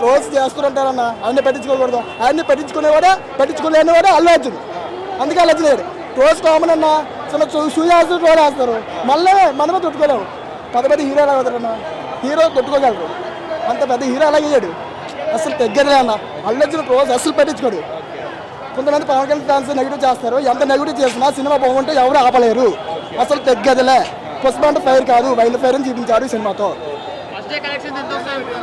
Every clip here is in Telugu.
క్లోజ్ చేస్తుంటారన్న ఆయన్ని పెట్టించుకోకూడదు. ఆయన్ని పెట్టించుకోలేనివాడే అల్లు అర్జున్. అందుకే అల్లు అర్జున్ లేడు. క్లోజ్ కామన్ అన్న. చిన్న సూర్యాసు రోడ్ వేస్తారు, మళ్ళీ మనమే తొట్టుకోలేము. పెద్ద హీరో ఎలా అవుతారన్న? హీరో తొట్టుకోగలరు, అంత పెద్ద హీరో అలాగే చేయడు. అసలు తగ్గదులే అన్న. అల్లు అర్జున్ క్లోజ్ అసలు పెట్టించుకోడు. కొంతమంది పవన్ కళ్యాణ్ ఫ్యాన్స్ నెగిటివ్ చేస్తారు. ఎంత నెగిటివ్ చేసినా సినిమా బాగుంటే ఎవరు ఆపలేరు. అసలు తగ్గదులే. పుష్ప అంటే ఫైర్ కాదు, వైల్డ్ ఫైర్ అని చూపించారు ఈ సినిమాతో.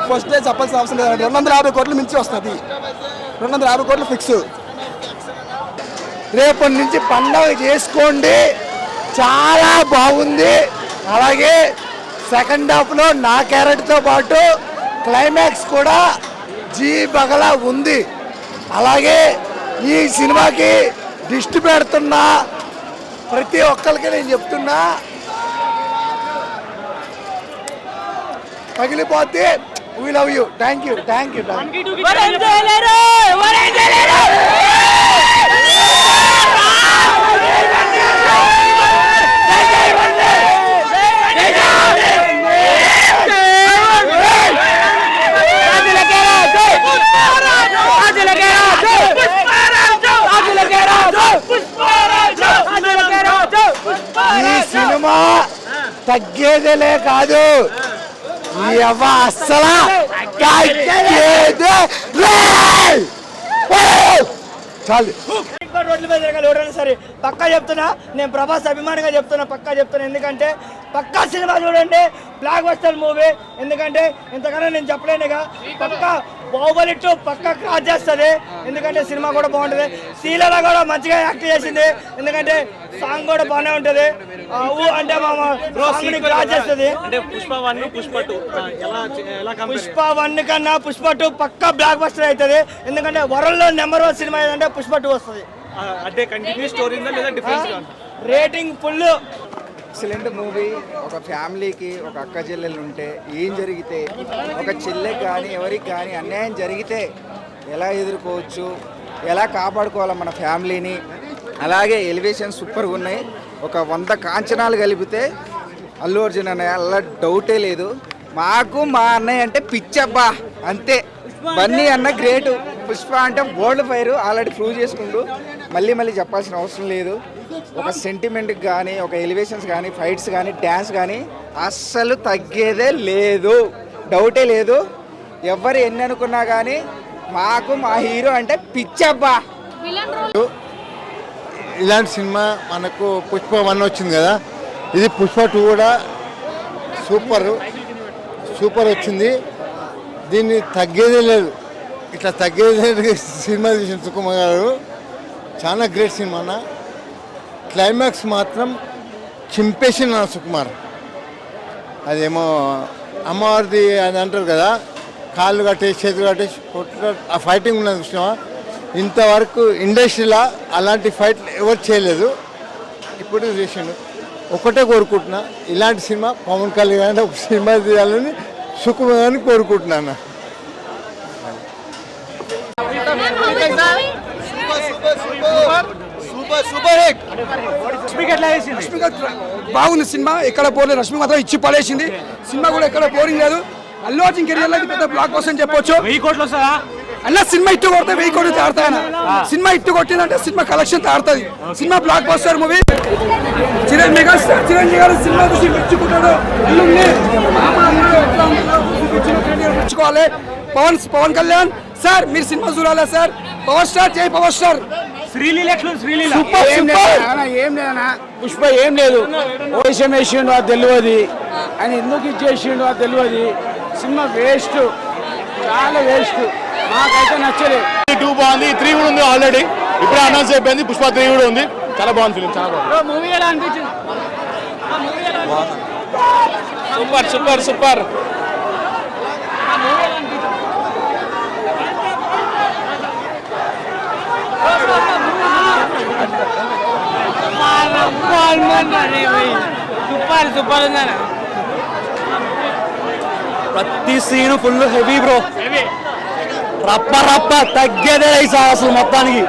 ఫస్ట్ డే చెప్పాల్సిన అవసరం లేదండి. 250 కోట్లు మించి వస్తుంది. 250 కోట్లు ఫిక్స్. రేపటి నుంచి పండగ చేసుకోండి, చాలా బాగుంది. అలాగే సెకండ్ హాఫ్లో నా క్యారెక్టర్తో పాటు క్లైమాక్స్ కూడా జీ బగలా ఉంది. అలాగే ఈ సినిమాకి దిష్టి పెడుతున్నా ప్రతి ఒక్కరికి నేను చెప్తున్నా, పగిలిపోతే we love you. Thank you. ఈ సినిమా తగ్గేదేలే కాదు, అస్సలు చాలు. రోడ్ల మీద ఎవరైనా సరే పక్కా చెప్తున్నా, నేను ప్రభాస్ అభిమానిగా చెప్తున్నా, పక్కా చెప్తున్నా. ఎందుకంటే పక్కా సినిమా చూడండి, బ్లాక్ బస్టర్ మూవీ. ఎందుకంటే ఇంతకన్నా నేను చెప్పలేనుగా. పక్కా బాహుబలి 2 పక్కా క్రాస్ చేస్తుంది. ఎందుకంటే సినిమా కూడా బాగుంటుంది. శ్రీలీల కూడా మంచిగా యాక్ట్ చేసింది. ఎందుకంటే సాంగ్ కూడా బాగానే ఉంటుంది. అంటే క్రాస్ చేస్తుంది. పుష్ప 1 కన్నా పుష్ప 2 పక్కా బ్లాక్ బస్టర్ అవుతుంది. ఎందుకంటే వరల్డ్ లో నెంబర్ 1 సినిమా ఏదంటే పుష్ప 2 వస్తుంది. అంటే కంటిన్యూ స్టోరీ ఉందా లేదా డిఫరెన్స్ గా? Rating full. Excellent movie. ఒక ఫ్యామిలీకి ఒక అక్క చెల్లెలు ఉంటే ఏం జరిగితే, ఒక చెల్లెకి కానీ ఎవరికి కానీ అన్యాయం జరిగితే ఎలా ఎదుర్కోవచ్చు, ఎలా కాపాడుకోవాలి మన ఫ్యామిలీని. అలాగే ఎలివేషన్ సూపర్గా ఉన్నాయి. ఒక 100 కాంచనాలు కలిపితే అల్లు అర్జున్ అన్నయ్య అలా డౌటే లేదు. మాకు మా అన్నయ్య అంటే పిచ్చబ్బా అంతే. బన్నీ అన్న గ్రేటు. పుష్ప అంటే వరల్డ్ ఫైర్ ఆల్రెడీ ప్రూవ్ చేసుకుంటూ మళ్ళీ చెప్పాల్సిన అవసరం లేదు. ఒక సెంటిమెంట్కి కానీ, ఒక ఎలివేషన్స్ కానీ, ఫైట్స్ కానీ, డ్యాన్స్ కానీ అస్సలు తగ్గేదే లేదు, డౌటే లేదు. ఎవరు ఎన్ని అనుకున్నా కానీ మాకు మా హీరో అంటే పిచ్చబ్బా. ఇలాంటి సినిమా మనకు పుష్ప 1 వచ్చింది కదా, ఇది పుష్ప 2 కూడా సూపర్ వచ్చింది. దీన్ని తగ్గేదే లేదు. ఇట్లా తగ్గేదే సినిమా తీసిన సుకుమార్ గారు చాలా గ్రేట్ సినిమా అన్న. క్లైమాక్స్ మాత్రం చింపేసిన సుకుమార్. అదేమో అమ్మవారిది అని అంటారు కదా, కాళ్ళు కట్టేసి చేతులు కట్టేసి ఆ ఫైటింగ్ ఉన్నది చూసినావా. ఇంతవరకు ఇండస్ట్రీలో అలాంటి ఫైట్ ఎవరు చేయలేదు, ఇప్పుడు చేసిండు. ఒకటే కోరుకుంటున్నా, ఇలాంటి సినిమా పవన్ కళ్యాణ్ ఒక సినిమా తీయాలని సుకుమార్ గారిని కోరుకుంటున్నాను. బాగుంది సినిమా, ఎక్కడ పోలేదు. రష్మి మాత్రం ఇచ్చి పడేసింది. సినిమా కూడా ఎక్కడ బోరింగ్ లేదు. అల్లు అర్జున్ కెరియర్ లో పెద్ద బ్లాక్ బస్టర్ అని చెప్పొచ్చు. 1000 కోట్లు వస్తాయా అన్న? సినిమా ఇట్టు కొడితే 1000 కోట్లు తాడతాయన. సినిమా ఇట్టు కొట్టిందంటే సినిమా కలెక్షన్ తాడుతుంది. సినిమా blockbuster movie. Chiranjeevi garu సినిమా చూసి మెచ్చుకుంటాడు. మెచ్చుకోవాలి. పవన్ కళ్యాణ్ సార్, మీరు సినిమా చూడాలా సార్? పవర్ స్టార్ జై పవర్ స్టార్. శ్రీలీల ఏం లేదన్నా, పుష్ప ఏం లేదు. ఓషం వేసిండు అది తెలియదు, ఆయన ఎందుకు ఇచ్చేసిండు అది తెలియదు. సినిమా వేస్ట్, చాలా వేస్ట్. నాకైతే నచ్చలేదు. 2 బాగుంది, 3 కూడా ఉంది ఆల్రెడీ. ఇప్పుడు అనౌన్స్ అయిపోయింది. పుష్ప 3 కూడా ఉంది. చాలా బాగుంది ఫిలిం, చాలా బాగుంది. మూవీ ఎలా అనిపించింది? సూపర్. సూపర్ ఉందన్న. ప్రతి సీను ఫుల్ హెవీ బ్రో. రప్ప తగ్గేదే అసలు మొత్తానికి.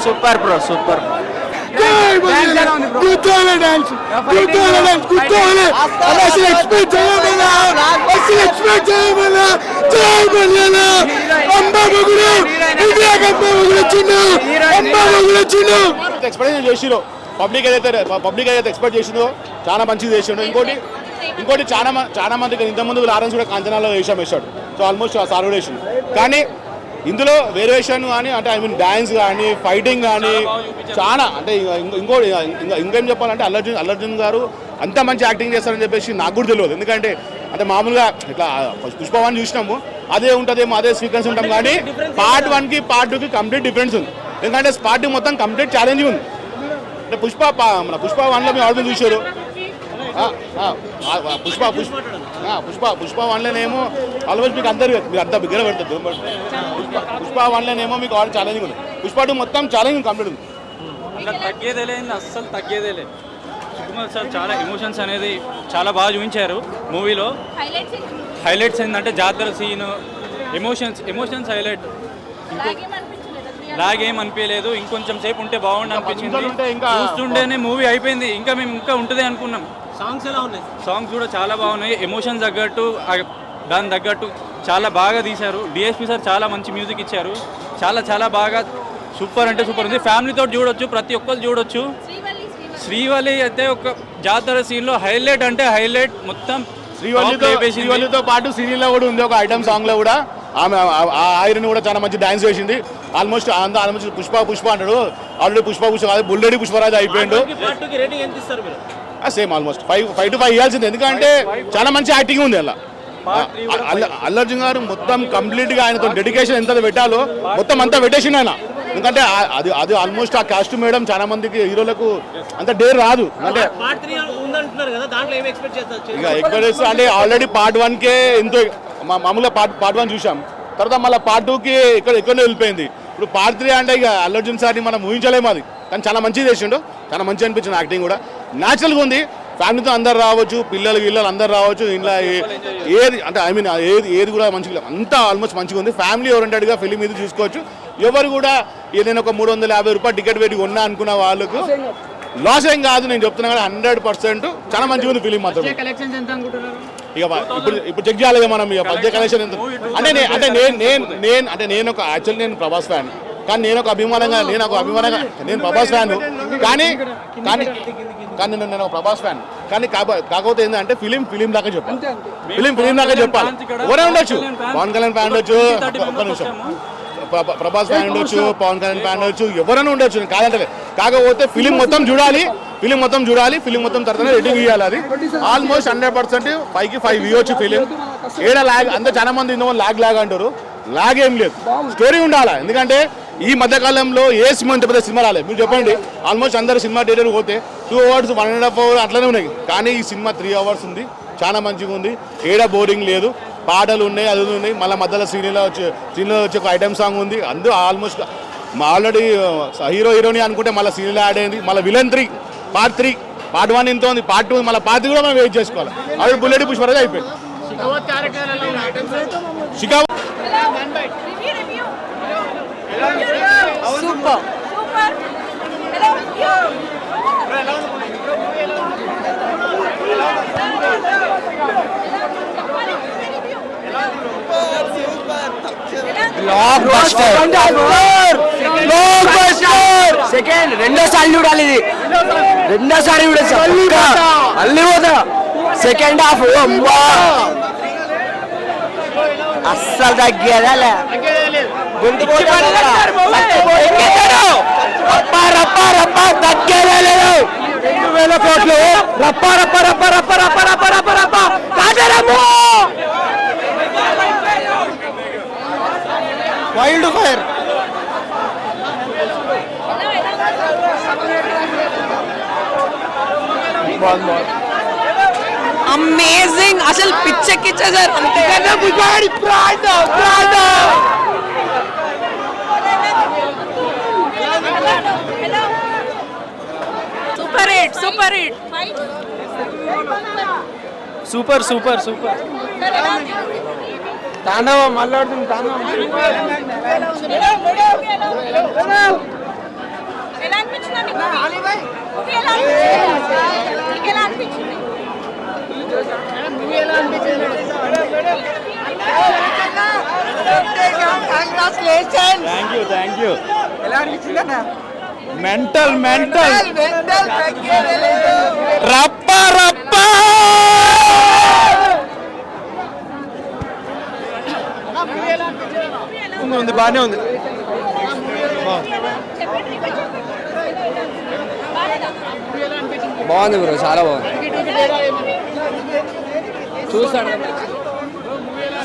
Super bro, super. కూర్చోవాలి డాన్స్ కూర్చోవాలి అసలు ఎక్స్పెక్ట్ చేయమన్నా ఎక్స్పెక్టేషన్ చేసిరో పబ్లిక్ ఏదైతే ఎక్స్పెక్ట్ చేసిందో చాలా మంచిగా చేసిండు. ఇంకోటి చాలా మందికి ఇంతకుముందు లారెన్స్ కూడా కాంచనాలో వేసాడు. సో ఆల్మోస్ట్ సార్ కూడా వేసిండు. కానీ ఇందులో వేరియేషన్ కానీ అంటే ఐ మీన్ డ్యాన్స్ కానీ ఫైటింగ్ కానీ చాలా అంటే ఇంకేం చెప్పాలంటే అల్లర్జున్ గారు అంత మంచి యాక్టింగ్ చేస్తారని చెప్పేసి నాకు కూడా తెలియదు. ఎందుకంటే అంటే మామూలుగా ఇట్లా పుష్ప 1 చూసినాము అదే ఉంటుందేమో అదే సీక్వెన్స్ ఉంటాం. కానీ పార్ట్ 1కి పార్ట్ 2కి కంప్లీట్ డిఫరెన్స్ ఉంది. ఎందుకంటే పార్ట్ 2 మొత్తం కంప్లీట్ ఛాలెంజింగ్ ఉంది. అంటే పుష్ప 1లో మీరు ఆల్రెడీ చూశారు. పుష్ప 1లోనేమో ఆల్మోస్ట్ మీకు మీరు అంతా బిగ్గర పెడుతుంది. పుష్ప 1లోనేమో మీకు ఆల్ ఛాలెంజింగ్ ఉంది. పుష్ప 2 మొత్తం ఛాలెంజింగ్ కంప్లీట్ ఉంది. తగ్గేదేలే అస్సలు తగ్గేదేలే. సుకుమార్ సార్ చాలా ఎమోషన్స్ అనేది చాలా బాగా చూపించారు మూవీలో. హైలైట్స్ ఏంటంటే జాతర సీన్ ఎమోషన్స్ హైలైట్. లాగేం అనిపించలేదు. ఇంకొంచెం సేపు ఉంటే బాగుండు అనిపించింది. చూస్తుంటేనే మూవీ అయిపోయింది, ఇంకా మేము ఇంకా ఉంటుంది అనుకున్నాం. సాంగ్స్ కూడా చాలా బాగున్నాయి. ఎమోషన్స్ తగ్గట్టు దాని తగ్గట్టు చాలా బాగా తీశారు. డిఎస్పి సార్ చాలా మంచి మ్యూజిక్ ఇచ్చారు. చాలా బాగా సూపర్ అంటే సూపర్ ఉంది. ఫ్యామిలీతో చూడొచ్చు, ప్రతి ఒక్కరు చూడొచ్చు. శ్రీవల్లి అయితే ఒక జాతర సీన్లో హైలైట్ అంటే హైలైట్. మొత్తం శ్రీవల్లితో పాటు సీరియల్లో కూడా ఉంది ఒక ఐటమ్ సాంగ్లో కూడా ఆమె ఆ ఐరన్ కూడా చాలా మంచి డాన్స్ వేసింది. ఆల్మోస్ట్ పుష్ప అంటాడు. ఆల్రెడీ పుష్ప కాదు బుల్లెడి పుష్పరాజు అయిపోయిండు. సేమ్ ఆల్మోస్ట్ 5 to 5 ఇవ్వాల్సింది. ఎందుకంటే చాలా మంచి యాక్టింగ్ ఉంది అలా. అల్లర్జున్ గారు మొత్తం కంప్లీట్గా ఆయనతో డెడికేషన్ ఎంత పెట్టాలో మొత్తం అంతా పెట్టేసిండు ఆయన. ఎందుకంటే అది ఆల్మోస్ట్ ఆ కాస్ట్యూమ్ వేయడం చాలా మందికి హీరోలకు అంత డేర్ రాదు. అంటే ఇక ఎక్స్పెక్ట్ అంటే ఆల్రెడీ పార్ట్ 1కే ఎంతో మామూలుగా పార్ట్ 1 చూసాం. తర్వాత మళ్ళీ పార్ట్ 2కి ఎక్కడో వెళ్ళిపోయింది. ఇప్పుడు పార్ట్ 3 అంటే ఇక అల్లర్జున్ సార్ని మనం ఊహించలేము. అది కానీ చాలా మంచిగా చేసిండు. చాలా మంచిగా అనిపించింది యాక్టింగ్ కూడా. న్యాచురల్గా ఉంది. ఫ్యామిలీతో అందరు రావచ్చు, పిల్లలు అందరు రావచ్చు. ఇంట్లో ఏది అంటే ఐ మీన్ ఏది కూడా మంచిగా అంతా ఆల్మోస్ట్ మంచిగా ఉంది. ఫ్యామిలీ ఓరియంటెడ్గా ఫిలిం ఇది చూసుకోవచ్చు. ఎవరు కూడా ఏదైనా ఒక 350 రూపాయలు టికెట్ పెట్టి కొన్నా అనుకున్న వాళ్ళకు లాస్ ఏం కాదు. నేను చెప్తున్నా కానీ 100% చాలా మంచిగా ఉంది ఫిలిం మాత్రం. ఇక ఇప్పుడు చెక్ చేయాలి మనం. ఇక బడ్జెట్ కలెక్షన్ ఎంత అంటే నేను ఒక యాక్చువల్లీ నేను ప్రభాస్ ఫ్యాన్. కానీ నేను అభిమానంగా నేను ప్రభాస్ ఫ్యాన్. కానీ నేను ఒక ప్రభాస్ ఫ్యాన్. కానీ కాకపోతే ఏంటంటే ఫిలిం దాకా చెప్పాలి. ఫిలిం దాకా చెప్పాలి. ఎవరే ఉండొచ్చు, పవన్ కళ్యాణ్ ఫ్యాన్ ఉండొచ్చు, ఒక్క నిమిషం ప్రభాస్ ఫ్యాన్ ఉండొచ్చు, పవన్ కళ్యాణ్ ఫ్యాన్ ఉండొచ్చు, ఎవరైనా ఉండొచ్చు. కాదంటే కాకపోతే ఫిలిం మొత్తం చూడాలి. ఫిలిం మొత్తం తర్వాత రేటింగ్ ఇవ్వాలి. అది ఆల్మోస్ట్ 100% 5కి 5 ఇవ్వచ్చు ఫిలిం. ఏడా లాగ్ అంతా చాలా మంది లాగ్ అంటారు. లాగ్ ఏం లేదు, స్టోరీ ఉండాలి. ఎందుకంటే ఈ మధ్యకాలంలో ఏ సినిమా ఇంత పెద్ద సినిమా రాలేదు. మీరు చెప్పండి. ఆల్మోస్ట్ అందరు సినిమా థియేటర్కి పోతే 2 hours 1.5 hours అట్లనే ఉన్నాయి. కానీ ఈ సినిమా 3 hours ఉంది. చాలా మంచిగా ఉంది. ఏడా బోరింగ్ లేదు. పాటలు ఉన్నాయి, అది ఉన్నాయి. మళ్ళీ మధ్యలో సీరియల్లో వచ్చి ఒక ఐటమ్ సాంగ్ ఉంది. అందులో ఆల్మోస్ట్ ఆల్రెడీ హీరోని అనుకుంటే మళ్ళీ సీరియల్ యాడ్ అయింది. మళ్ళీ విలన్ 3 పార్ట్ 1 ఇంత ఉంది. పార్ట్ 2 మళ్ళీ పార్ట్ 3 కూడా మనం వెయిట్ చేసుకోవాలి. అది బుల్లెడి పుష్పరాజు అయిపోయింది. సూపర్ సెకండ్ రెండోసారి చూడాలి. ఇది రెండోసారి మళ్ళీ పోతా. సెకండ్ హాఫ్ అస్సలు తగ్గేదా తగ్గేదే లేదు. 2000 కోట్లు వైల్డ్ ఫైర్ అమేజింగ్. అసలు పిచ్చెక్కిచ్చేసారు. Super hit. సూపర్ తాండవం మళ్ళీ తాండవం. ఎలా అనిపించింది? థ్యాంక్ యూ ఎలా అనిపించింది అన్న? మెంటల్ రప్ప ఉంది బాగానే ఉంది. బాగుంది బ్రో, చాలా బాగుంది. చూసాడు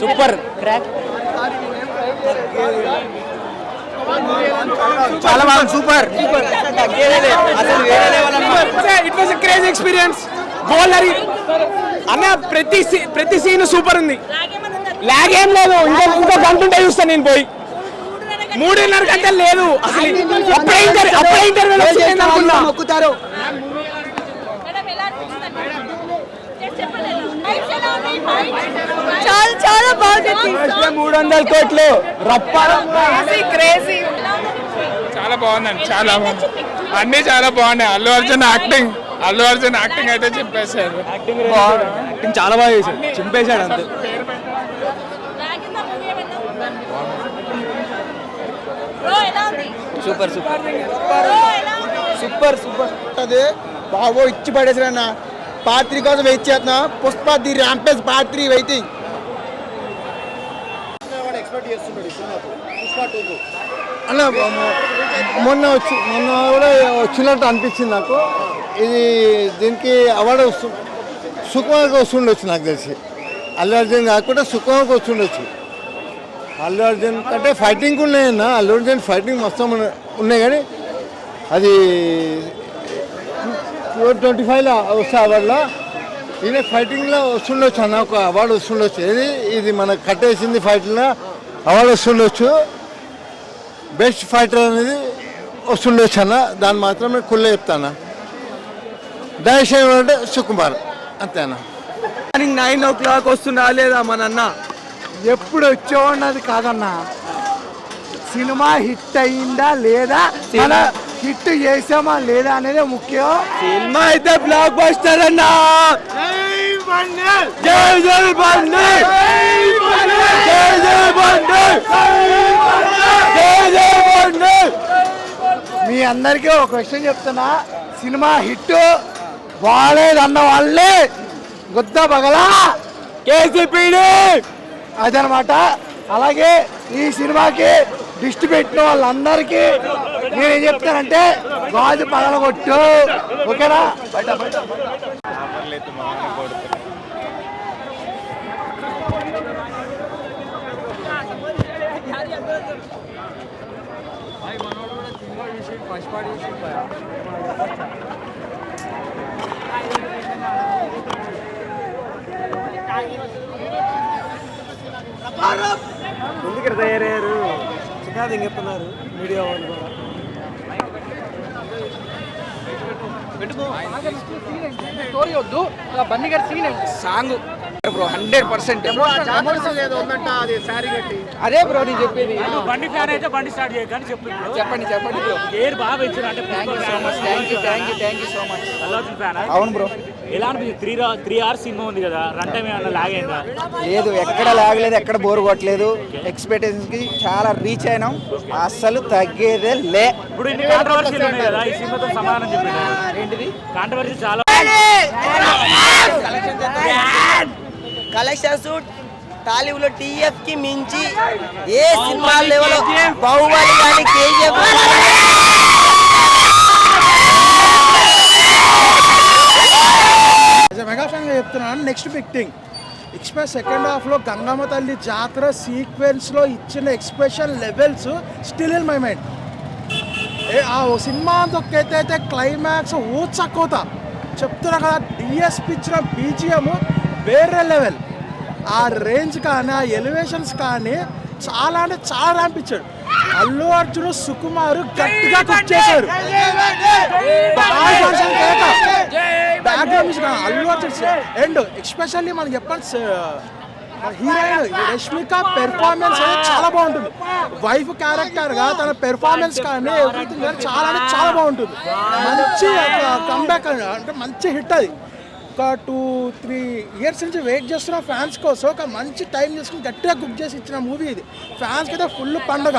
సూపర్ క్రాక్, చాలా బాగుంది. Super. It was crazy experience. గోల్డరీ అన్న, ప్రతి సీన్ సూపర్ ఉంది. లాగ్ ఏం లేదు. ఇంకో గంట ఉంటే చూస్తాను నేను పోయి. 3.5 గంటలు లేదు అసలు. అప్పుడే ఇంటర్వ్యూలో అనుకున్నా. మొక్కుతారు. చాలా బాగుంది. 300 కోట్లు రప్ప. చాలా బాగుందండి, చాలా బాగుంది. అన్ని చాలా బాగున్నాయి. అల్లు అర్జున్ యాక్టింగ్ అయితే చింపేశాడు. యాక్టింగ్ చాలా బాగా చేశాడు, చింపేశాడు అంతే. సూపర్. అదే బాబో ఇచ్చి పడేసారన్న. పార్ట్ 3 కోసం వెయిట్ చేస్తున్నా. Pushpa the rampage part 3 waiting. అన్న మొన్న కూడా వచ్చినట్టు అనిపించింది నాకు. ఇది దీనికి అవార్డు సుకుమార్కి వస్తుండొచ్చు నాకు తెలిసి. అల్లు అర్జున్ కాకుండా సుకుమార్కి వస్తుండొచ్చు. అల్లు అర్జున్ అంటే ఫైటింగ్ ఉన్నాయన్న. అల్లు అర్జున్ ఫైటింగ్ మొత్తం ఉన్నాయి కానీ అది 25లో వస్తే అవార్డులో ఈయన ఫైటింగ్లో వస్తుండొచ్చు అన్న. ఒక అవార్డు వస్తుండొచ్చు. ఇది మనకు కట్టేసింది ఫైట్లో అవార్డు వస్తుండొచ్చు. బెస్ట్ ఫైటర్ అనేది వస్తుండొచ్చు అన్న. దాన్ని మాత్రమే కుళ్ళే చెప్తాను. డైరెక్షన్ అంటే సుకుమార్ అంతేనా. 9 o'clock వస్తున్నా లేదా మన అన్న ఎప్పుడు వచ్చేవాడినది కాదన్నా. సినిమా హిట్ అయిందా లేదా, మన హిట్ చేసామా లేదా అనేది ముఖ్యం. సినిమా అయితే బ్లాక్ బస్టర్ అన్నా. మీ అందరికీ ఒక విషయం చెప్తున్నా. సినిమా హిట్ బాగాలేదన్న వాళ్ళే గుద్ద పగలా కేసీపీడి అదనమాట. అలాగే ఈ సినిమాకి దృష్టి పెట్టిన వాళ్ళందరికీ నేనేం చెప్తానంటే గాజు పగలగొట్టు. ఓకేనా? ఎందుకు తయారయ్యారు చికాదు ఇంకెత్తున్నారు మీడియా వాళ్ళు కూడా. స్టోరీ వద్దు, బన్నీ గారి సీన్ సాంగ్ బ్రో 100%. అదే బ్రో నేను చెప్పేది. బండి ఫ్యాన్ అయితే బండి స్టార్ట్ చేయగానే చెప్పండి బ్రో. ఏర్ బాగా ఇచ్చారు అంటే. Thank you so much. అల్లాజున్ ఫ్యాన్. అవును బ్రో. ఎలా అనిపించింది? 3 hours సినిమా ఉంది కదా, రన్ టైం ఏమన్నా లాగ్ అయిందా? లేదు, ఎక్కడ లాగలేదు, ఎక్కడ బోర్ కొట్టలేదు. ఎక్స్పెక్టేషన్స్కి చాలా రీచ్ అయినాం. అస్సలు తగ్గేదే లే. ఇప్పుడు ఇన్ని కాంట్రవర్సీలు ఉన్నాయి కదా, ఈ సినిమాతో సమాధానం చెప్పండి. ఏంటిది కాంట్రవర్సీ చాలా. కలెక్షన్స్ టాలీవుడ్ లో టీఎఫ్ కి మించి ఏ సినిమా లెవెల్ బాహుబలి కానీ కేజీఎఫ్ మెగా ఫ్యాన్ గా చెప్తున్నాను. Next big thing second half లో గంగమ్మ తల్లి జాతర సీక్వెన్స్ లో ఇచ్చిన expression levels still in my mind. ఆ సినిమా అయితే క్లైమాక్స్ ఊచకోత చెప్తున్నా కదా. డిఎస్పి ఇచ్చిన బీజిఎం వేరే లెవెల్. ఆ రేంజ్ కానీ ఆ ఎలివేషన్స్ కానీ చాలా అంటే చాలా అనిపించాడు. అల్లు అర్జున్ సుకుమార్ గట్టిగా కుక్ చేశారు. అల్లు అర్జున్ అండ్ ఎస్పెషల్లీ మనకి చెప్పండి హీరోయిన్ రష్మిక పెర్ఫార్మెన్స్ అనేది చాలా బాగుంటుంది. వైఫ్ క్యారెక్టర్గా తన పెర్ఫార్మెన్స్ కానీ ఎవ్రీథింగ్ కానీ చాలా అంటే చాలా బాగుంటుంది. మంచి కంబ్యాక్ అంటే మంచి హిట్ అది. ఒక 2-3 ఇయర్స్ నుంచి వెయిట్ చేస్తున్న ఫ్యాన్స్ కోసం ఒక మంచి టైం చేసుకుని గట్టిగా కుక్ చేసి ఇచ్చిన మూవీ ఇది. ఫ్యాన్స్కి అయితే ఫుల్ పండుగ.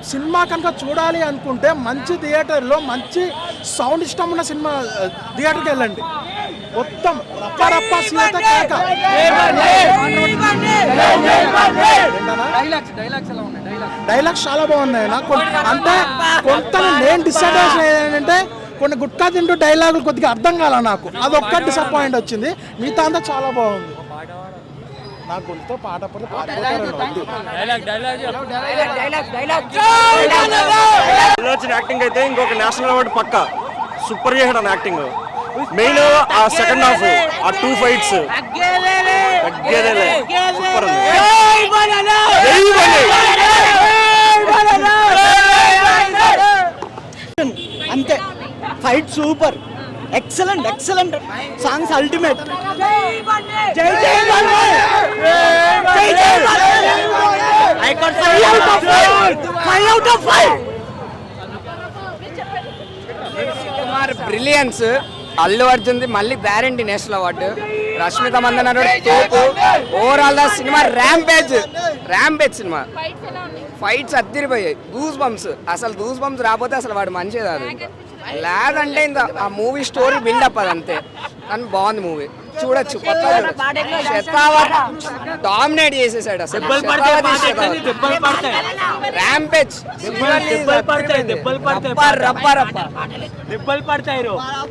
సినిమా కనుక చూడాలి అనుకుంటే మంచి థియేటర్లో మంచి సౌండ్ ఇష్టం ఉన్న సినిమా థియేటర్కి వెళ్ళండి. మొత్తం రప్ప సీత కేక. డైలాగ్స్ చాలా బాగున్నాయి. నాకు అంటే కొంత నేను డిసడ్వాంటేజ్ ఏంటంటే కొన్ని గుట్కా తింటూ డైలాగులు కొద్దిగా అర్థం కాల నాకు, అదొక్కటి డిసప్పాయింట్ వచ్చింది. మిగతా అంతా చాలా బాగుంది. నా గొంతుతో పాట వచ్చిన యాక్టింగ్ అయితే ఇంకొక నేషనల్ అవార్డు పక్క. సూపర్ చేసాడు అన్న యాక్టింగ్. మెయిన్ ఆ సెకండ్ హాఫ్ ఆ 2 ఫైట్స్ సూపర్ అంతే. Fight super, excellent excellent. Songs ultimate. జై జై కుమార్ బ్రిలియన్స్. అల్లు అర్జున్ది మళ్ళీ guarantee national award. Rashmika Mandanna తోపు. ఓవరాల్ దా సినిమా ర్యాంపేజ్ సినిమా. ఫైట్స్ అద్దరిపోయాయి. Goosebumps. అసలు గూస్ బంప్స్ రాకపోతే అసలు వాడు మంచిది కాదు. లేదంటే ఇంకా ఆ మూవీ స్టోరీ బిల్డప్ అది అంతే. కానీ బాగుంది మూవీ, చూడొచ్చు. డామినేట్ చేసేసాడు అసలు. ర్యాంపేజ్.